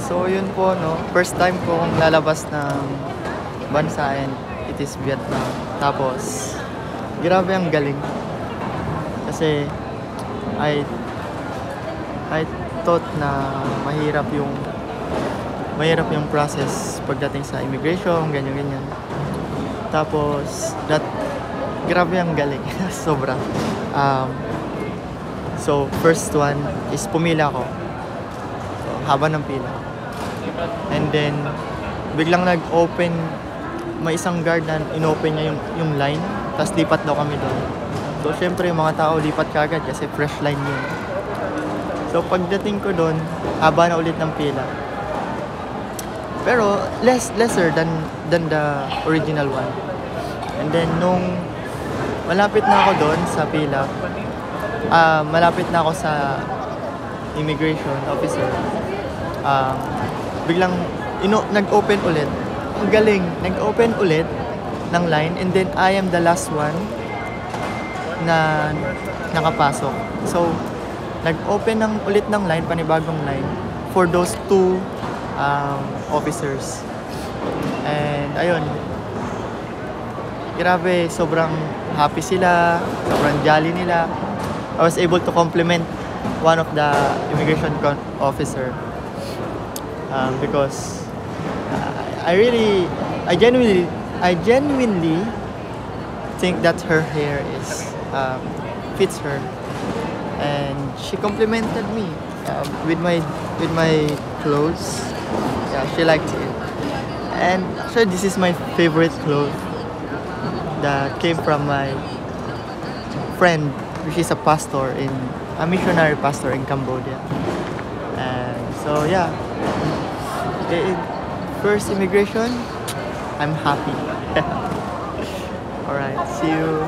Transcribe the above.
So yun po, no, first time ko kong lalabas ng bansa and it is Vietnam. Tapos, grabe ang galing. Kasi, I thought na mahirap yung process pagdating sa immigration, ganyan-ganyan. Tapos, grabe ang galing. Sobra. So, first one is pumila ko. So, haba ng pila. And then, biglang nag-open, may isang guard na in-open niya yung line, tapos lipat daw kami doon. So, syempre, yung mga tao lipat kagad kasi fresh line yun. So, pagdating ko doon, haba na ulit ng pila. Pero, lesser than the original one. And then, nung malapit na ako doon sa pila, malapit na ako sa immigration officer, biglang nag-open ulit. Ang galing, nag-open ulit ng line and then I am the last one na nakapasok. So, nag-open ulit ng line, panibagong line for those two officers. And ayun, grabe, sobrang happy sila, sobrang jolly nila. I was able to compliment one of the immigration officer because I genuinely think that her hair fits her, and she complimented me with my clothes. Yeah, she liked it, and so this is my favorite clothes that came from my friend, which is a missionary pastor in Cambodia. And so yeah, first immigration, I'm happy. Alright, see you.